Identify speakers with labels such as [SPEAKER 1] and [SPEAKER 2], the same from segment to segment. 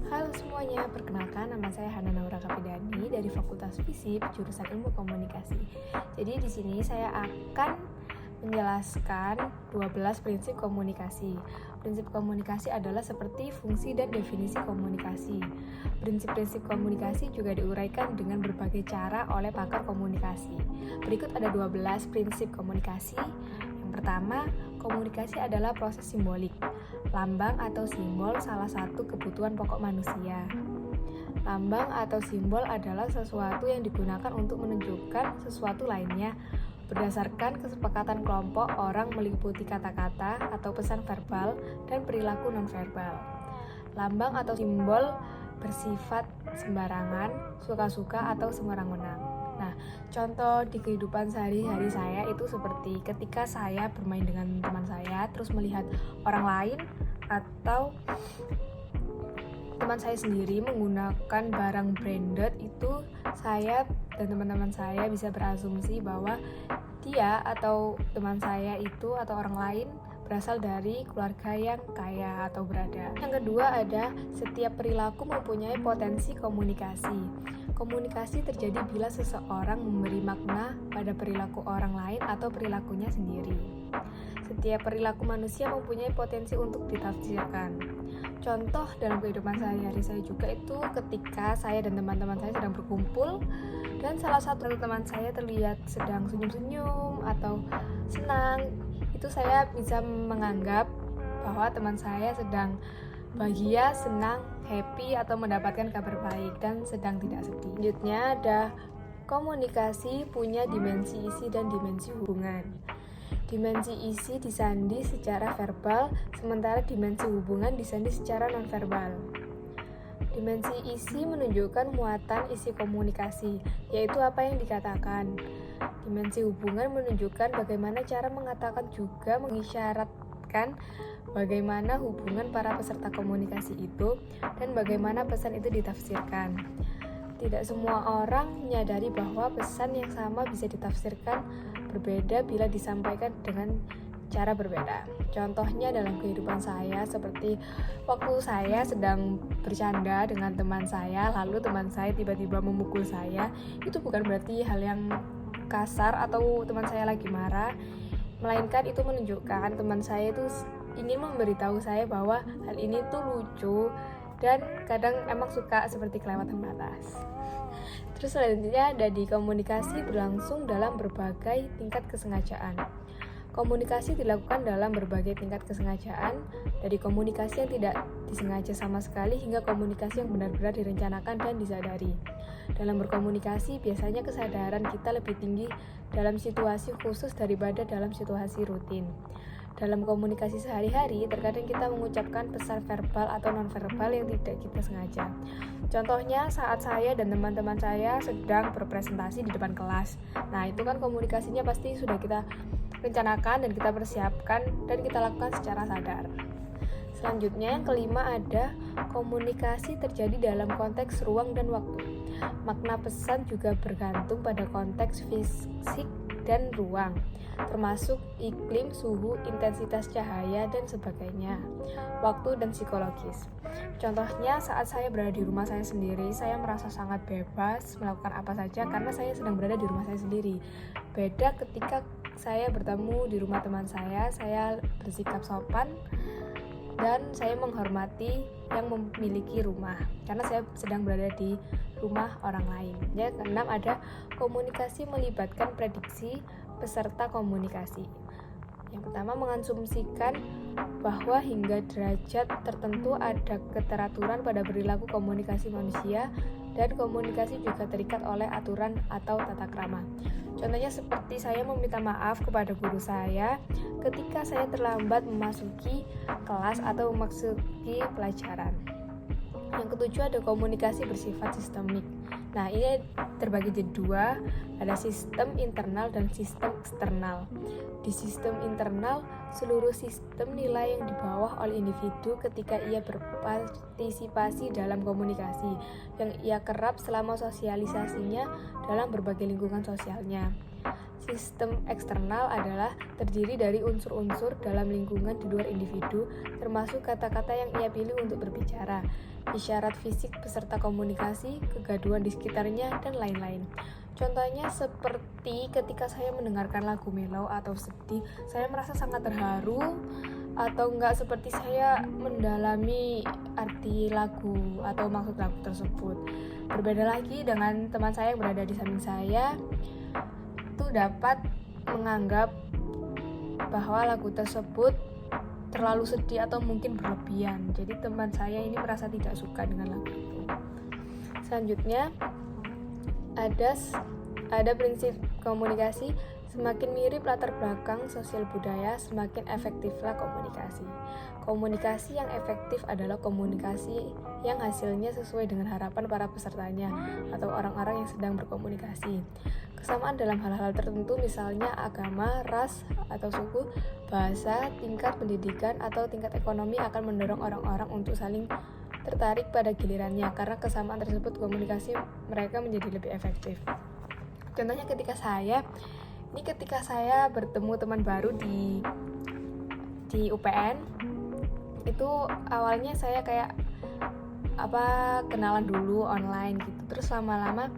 [SPEAKER 1] Halo semuanya, perkenalkan nama saya Hana Naura Kapidani dari Fakultas Fisip jurusan Ilmu Komunikasi. Jadi di sini saya akan menjelaskan 12 prinsip komunikasi. Prinsip komunikasi adalah seperti fungsi dan definisi komunikasi. Prinsip-prinsip komunikasi juga diuraikan dengan berbagai cara oleh pakar komunikasi. Berikut ada 12 prinsip komunikasi. Yang pertama, komunikasi adalah proses simbolik. Lambang atau simbol salah satu kebutuhan pokok manusia. Lambang atau simbol adalah sesuatu yang digunakan untuk menunjukkan sesuatu lainnya berdasarkan kesepakatan kelompok orang meliputi kata-kata atau pesan verbal dan perilaku nonverbal. Lambang atau simbol bersifat sembarangan, suka-suka atau semena-mena. Nah, contoh di kehidupan sehari-hari saya itu seperti ketika saya bermain dengan teman saya, terus melihat orang lain atau teman saya sendiri menggunakan barang branded, itu saya dan teman-teman saya bisa berasumsi bahwa dia atau teman saya itu atau orang lain berasal dari keluarga yang kaya atau berada. Yang kedua ada setiap perilaku mempunyai potensi komunikasi. Komunikasi terjadi bila seseorang memberi makna pada perilaku orang lain atau perilakunya sendiri. Setiap perilaku manusia mempunyai potensi untuk ditafsirkan. Contoh dalam kehidupan sehari-hari saya juga itu ketika saya dan teman-teman saya sedang berkumpul dan salah satu teman saya terlihat sedang senyum-senyum atau senang, itu saya bisa menganggap bahwa teman saya sedang bahagia, senang, happy atau mendapatkan kabar baik dan sedang tidak sedih. Selanjutnya ada komunikasi punya dimensi isi dan dimensi hubungan. Dimensi isi disandi secara verbal, sementara dimensi hubungan disandi secara nonverbal. Dimensi isi menunjukkan muatan isi komunikasi, yaitu apa yang dikatakan. Dimensi hubungan menunjukkan bagaimana cara mengatakan juga mengisyaratkan bagaimana hubungan para peserta komunikasi itu dan bagaimana pesan itu ditafsirkan. Tidak semua orang menyadari bahwa pesan yang sama bisa ditafsirkan berbeda bila disampaikan dengan cara berbeda. Contohnya dalam kehidupan saya seperti waktu saya sedang bercanda dengan teman saya, lalu teman saya tiba-tiba memukul saya, itu bukan berarti hal yang kasar atau teman saya lagi marah, melainkan itu menunjukkan teman saya itu ingin memberitahu saya bahwa hal ini tuh lucu dan kadang emang suka seperti kelewatan batas. Terus selanjutnya ada di komunikasi berlangsung dalam berbagai tingkat kesengajaan. Komunikasi dilakukan dalam berbagai tingkat kesengajaan, dari komunikasi yang tidak disengaja sama sekali hingga komunikasi yang benar-benar direncanakan dan disadari. Dalam berkomunikasi, biasanya kesadaran kita lebih tinggi dalam situasi khusus daripada dalam situasi rutin. Dalam komunikasi sehari-hari, terkadang kita mengucapkan pesan verbal atau nonverbal yang tidak kita sengaja. Contohnya saat saya dan teman-teman saya sedang berpresentasi di depan kelas. Nah, itu kan komunikasinya pasti sudah kita rencanakan dan kita persiapkan dan kita lakukan secara sadar. Selanjutnya yang kelima ada komunikasi terjadi dalam konteks ruang dan waktu. Makna pesan juga bergantung pada konteks fisik dan ruang, termasuk iklim, suhu, intensitas cahaya, dan sebagainya, waktu dan psikologis. Contohnya saat saya berada di rumah saya sendiri, saya merasa sangat bebas melakukan apa saja karena saya sedang berada di rumah saya sendiri. Beda ketika saya bertemu di rumah teman saya bersikap sopan dan saya menghormati yang memiliki rumah karena saya sedang berada di rumah orang lain. Yang keenam ada komunikasi melibatkan prediksi peserta komunikasi. Yang pertama, mengasumsikan bahwa hingga derajat tertentu ada keteraturan pada perilaku komunikasi manusia dan komunikasi juga terikat oleh aturan atau tata krama. Contohnya seperti saya meminta maaf kepada guru saya ketika saya terlambat memasuki kelas atau memasuki pelajaran. Yang ketujuh ada komunikasi bersifat sistemik. Nah, ini terbagi jadi dua, ada sistem internal dan sistem eksternal. Di sistem internal, seluruh sistem nilai yang dibawa oleh individu ketika ia berpartisipasi dalam komunikasi, yang ia kerap selama sosialisasinya dalam berbagai lingkungan sosialnya. Sistem eksternal adalah terdiri dari unsur-unsur dalam lingkungan di luar individu, termasuk kata-kata yang ia pilih untuk berbicara, isyarat fisik peserta komunikasi, kegaduhan di sekitarnya, dan lain-lain. Contohnya seperti ketika saya mendengarkan lagu mellow atau sedih, saya merasa sangat terharu, atau enggak seperti saya mendalami arti lagu atau maksud lagu tersebut. Berbeda lagi dengan teman saya yang berada di samping saya, itu dapat menganggap bahwa lagu tersebut terlalu sedih atau mungkin berlebihan. Jadi teman saya ini merasa tidak suka dengan lagu itu. Selanjutnya ada prinsip komunikasi. Semakin mirip latar belakang sosial budaya, semakin efektiflah komunikasi. Komunikasi yang efektif adalah komunikasi yang hasilnya sesuai dengan harapan para pesertanya atau orang-orang yang sedang berkomunikasi. Kesamaan dalam hal-hal tertentu, misalnya agama, ras, atau suku, bahasa, tingkat pendidikan, atau tingkat ekonomi akan mendorong orang-orang untuk saling tertarik pada gilirannya. Karena kesamaan tersebut, komunikasi mereka menjadi lebih efektif. Contohnya ketika saya bertemu teman baru di UPN, itu awalnya saya kayak kenalan dulu online gitu. Terus lama-lama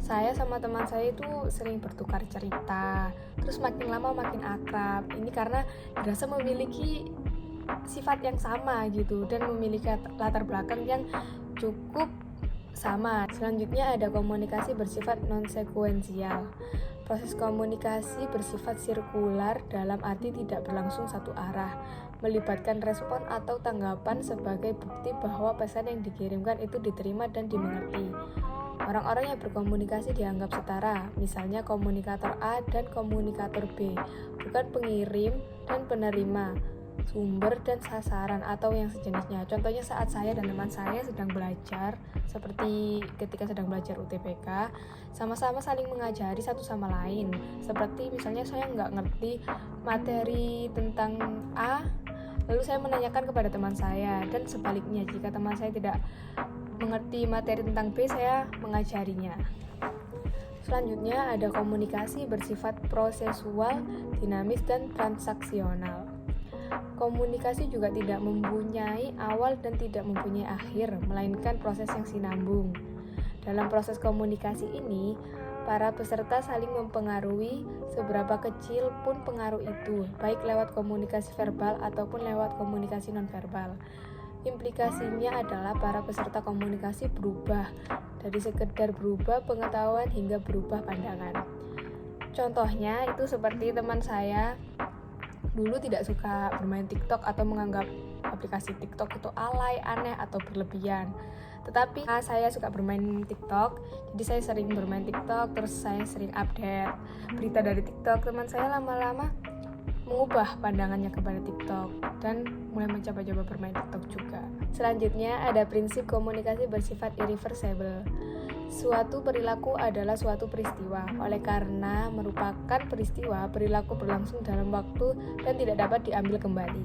[SPEAKER 1] saya sama teman saya itu sering bertukar cerita. Terus makin lama makin akrab. Ini karena dirasa memiliki sifat yang sama gitu dan memiliki latar belakang yang cukup sama. Selanjutnya ada komunikasi bersifat non-sekuensial. Proses komunikasi bersifat sirkular dalam arti tidak berlangsung satu arah, melibatkan respon atau tanggapan sebagai bukti bahwa pesan yang dikirimkan itu diterima dan dimengerti. Orang-orang yang berkomunikasi dianggap setara, misalnya komunikator A dan komunikator B, bukan pengirim dan penerima, sumber dan sasaran atau yang sejenisnya. Contohnya saat saya dan teman saya sedang belajar, seperti ketika sedang belajar UTBK, sama-sama saling mengajari satu sama lain. Seperti misalnya saya nggak ngerti materi tentang A, lalu saya menanyakan kepada teman saya, dan sebaliknya jika teman saya tidak mengerti materi tentang B, saya mengajarinya. Selanjutnya ada komunikasi bersifat prosesual, dinamis, dan transaksional. Komunikasi juga tidak mempunyai awal dan tidak mempunyai akhir, melainkan proses yang sinambung. Dalam proses komunikasi ini, para peserta saling mempengaruhi, seberapa kecil pun pengaruh itu, baik lewat komunikasi verbal ataupun lewat komunikasi nonverbal. Implikasinya adalah para peserta komunikasi berubah, dari sekedar berubah pengetahuan hingga berubah pandangan. Contohnya itu seperti teman saya dulu tidak suka bermain TikTok atau menganggap aplikasi TikTok itu alay, aneh, atau berlebihan. Tetapi saya suka bermain TikTok, jadi saya sering bermain TikTok, terus saya sering update berita dari TikTok. Teman saya lama-lama mengubah pandangannya kepada TikTok dan mulai mencoba-coba bermain TikTok juga. Selanjutnya ada prinsip komunikasi bersifat irreversible. Suatu perilaku adalah suatu peristiwa. Oleh karena merupakan peristiwa, perilaku berlangsung dalam waktu dan tidak dapat diambil kembali.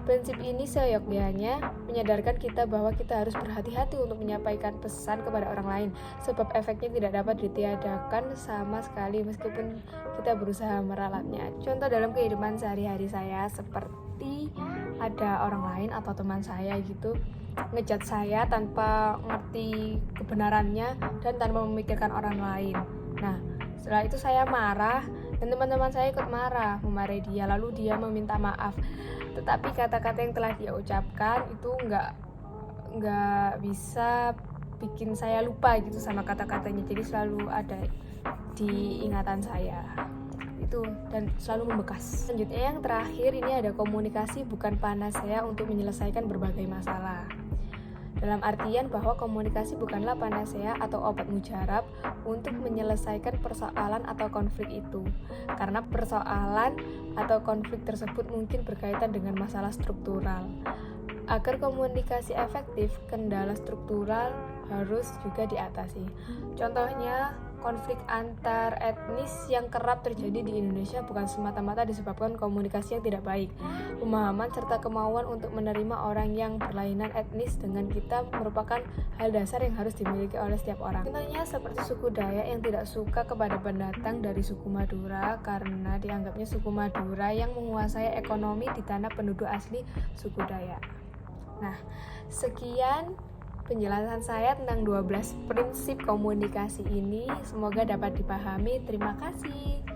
[SPEAKER 1] Prinsip ini seyogyanya menyadarkan kita bahwa kita harus berhati-hati untuk menyampaikan pesan kepada orang lain, sebab efeknya tidak dapat ditiadakan sama sekali meskipun kita berusaha meralatnya. Contoh dalam kehidupan sehari-hari saya, seperti ada orang lain atau teman saya gitu ngejat saya tanpa ngerti kebenarannya dan tanpa memikirkan orang lain. Nah, setelah itu saya marah dan teman-teman saya ikut marah, memarahi dia, lalu dia meminta maaf. Tetapi kata-kata yang telah dia ucapkan itu nggak bisa bikin saya lupa gitu sama kata-katanya. Jadi selalu ada di ingatan saya itu dan selalu membekas. Selanjutnya yang terakhir ini ada komunikasi bukan panacea untuk menyelesaikan berbagai masalah. Dalam artian bahwa komunikasi bukanlah panacea atau obat mujarab untuk menyelesaikan persoalan atau konflik itu. Karena persoalan atau konflik tersebut mungkin berkaitan dengan masalah struktural. Agar komunikasi efektif, kendala struktural harus juga diatasi. Contohnya, konflik antar etnis yang kerap terjadi di Indonesia bukan semata-mata disebabkan komunikasi yang tidak baik. Pemahaman serta kemauan untuk menerima orang yang berlainan etnis dengan kita merupakan hal dasar yang harus dimiliki oleh setiap orang. Contohnya seperti suku Dayak yang tidak suka kepada pendatang dari suku Madura karena dianggapnya suku Madura yang menguasai ekonomi di tanah penduduk asli suku Dayak. Nah, sekian penjelasan saya tentang 12 prinsip komunikasi ini. Semoga dapat dipahami. Terima kasih.